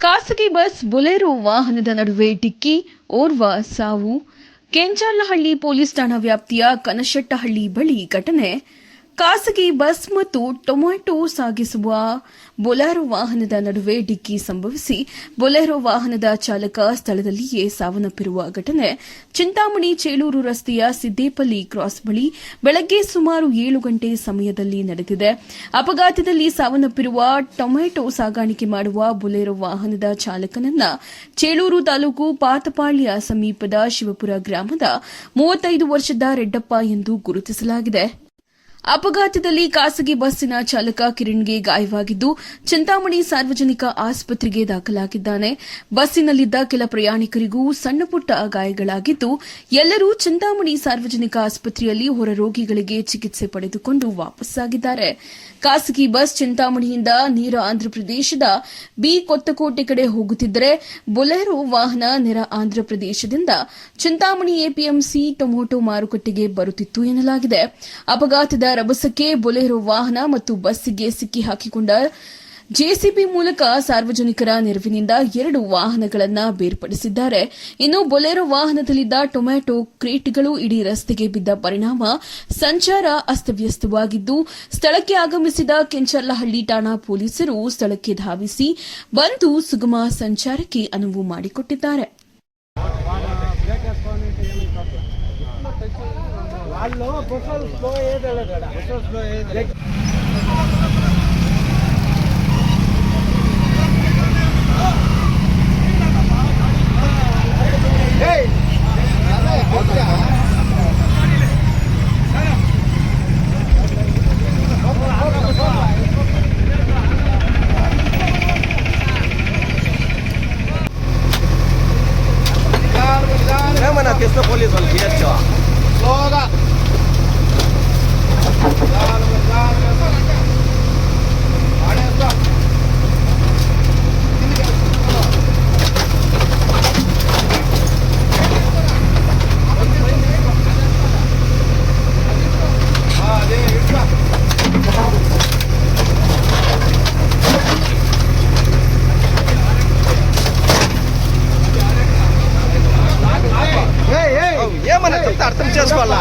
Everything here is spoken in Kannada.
ಖಾಸಗಿ ಬಸ್ ಬೊಲೆರೋ ವಾಹನದ ನಡುವೆ ಡಿಕ್ಕಿ, ಓರ್ವ ಸಾವು. ಕೆಂಚಲ್ಲಹಳ್ಳಿ ಪೊಲೀಸ್ ಠಾಣಾ ವ್ಯಾಪ್ತಿಯ ಕನಶೆಟ್ಟಹಳ್ಳಿ ಬಳಿ ಘಟನೆ. ಖಾಸಗಿ ಬಸ್ ಮತ್ತು ಟೊಮ್ಯಾಟೊ ಸಾಗಿಸುವ ಬೊಲೆರೋ ವಾಹನದ ನಡುವೆ ಡಿಕ್ಕಿ ಸಂಭವಿಸಿ ಬೊಲೆರೋ ವಾಹನದ ಚಾಲಕ ಸ್ಥಳದಲ್ಲಿಯೇ ಸಾವನ್ನಪ್ಪಿರುವ ಘಟನೆ ಚಿಂತಾಮಣಿ ಚೇಳೂರು ರಸ್ತೆಯ ಸಿದ್ದೇಪಲ್ಲಿ ಕ್ರಾಸ್ ಬಳಿ ಬೆಳಗ್ಗೆ ಸುಮಾರು 7 ಗಂಟೆ ಸಮಯದಲ್ಲಿ ನಡೆದಿದೆ. ಅಪಘಾತದಲ್ಲಿ ಸಾವನ್ನಪ್ಪಿರುವ ಟೊಮ್ಯಾಟೊ ಸಾಗಾಣಿಕೆ ಮಾಡುವ ಬೊಲೆರೋ ವಾಹನದ ಚಾಲಕನನ್ನ ಚೇಳೂರು ತಾಲೂಕು ಪಾತಪಾಳ್ಯ ಸಮೀಪದ ಶಿವಪುರ ಗ್ರಾಮದ 35 ವರ್ಷದ ರೆಡ್ಡಪ್ಪ ಎಂದು ಗುರುತಿಸಲಾಗಿದೆ. ಅಪಘಾತದಲ್ಲಿ ಖಾಸಗಿ ಬಸ್ಸಿನ ಚಾಲಕ ಕಿರಣ್ಗೆ ಗಾಯವಾಗಿದ್ದು ಚಿಂತಾಮಣಿ ಸಾರ್ವಜನಿಕ ಆಸ್ಪತ್ರೆಗೆ ದಾಖಲಾಗಿದ್ದಾನೆ. ಬಸ್ಸಿನಲ್ಲಿದ್ದ ಕೆಲ ಪ್ರಯಾಣಿಕರಿಗೂ ಸಣ್ಣಪುಟ್ಟ ಗಾಯಗಳಾಗಿದ್ದು ಎಲ್ಲರೂ ಚಿಂತಾಮಣಿ ಸಾರ್ವಜನಿಕ ಆಸ್ಪತ್ರೆಯಲ್ಲಿ ಹೊರ ರೋಗಿಗಳಿಗೆ ಚಿಕಿತ್ಸೆ ಪಡೆದುಕೊಂಡು ವಾಪಸ್ಸಾಗಿದ್ದಾರೆ. ಖಾಸಗಿ ಬಸ್ ಚಿಂತಾಮಣಿಯಿಂದ ನೇರ ಆಂಧ್ರಪ್ರದೇಶದ ಕೊತ್ತಕೋಟೆ ಕಡೆ ಹೋಗುತ್ತಿದ್ದರೆ ಬೊಲೆರೋ ವಾಹನ ನೇರ ಆಂಧ್ರಪ್ರದೇಶದಿಂದ ಚಿಂತಾಮಣಿ ಎಪಿಎಂಸಿ ಟೊಮೊಟೊ ಮಾರುಕಟ್ಟೆಗೆ ಬರುತ್ತಿತ್ತು ಎನ್ನಲಾಗಿದೆ. ಅಪಘಾತದ ರಭಸಕ್ಕೆ ಬೊಲೆರೋ ವಾಹನ ಮತ್ತು ಬಸ್ಸಿಗೆ ಸಿಕ್ಕಿ ಹಾಕಿಕೊಂಡ ಜೆಸಿಬಿ ಮೂಲಕ ಸಾರ್ವಜನಿಕರ ನೆರವಿನಿಂದ 2 ವಾಹನಗಳನ್ನು ಬೇರ್ಪಡಿಸಿದ್ದಾರೆ. ಇನ್ನು ಬೊಲೆರೋ ವಾಹನದಲ್ಲಿದ್ದ ಟೊಮ್ಯಾಟೊ ಕ್ರೇಟ್ಗಳು ಇಡೀ ರಸ್ತೆಗೆ ಬಿದ್ದ ಪರಿಣಾಮ ಸಂಚಾರ ಅಸ್ತವ್ಯಸ್ತವಾಗಿದ್ದು ಸ್ಥಳಕ್ಕೆ ಆಗಮಿಸಿದ ಕೆಂಚಲ್ಲಹಳ್ಳಿ ಠಾಣಾ ಪೊಲೀಸರು ಸ್ಥಳಕ್ಕೆ ಧಾವಿಸಿ ಬಂದು ಸುಗಮ ಸಂಚಾರಕ್ಕೆ ಅನುವು ಮಾಡಿಕೊಟ್ಟಿದ್ದಾರೆ. Mana tesno polis wal kiyacho. Sloga. ఏమన్నా చెప్తే అర్థం చేసుకోవాలా?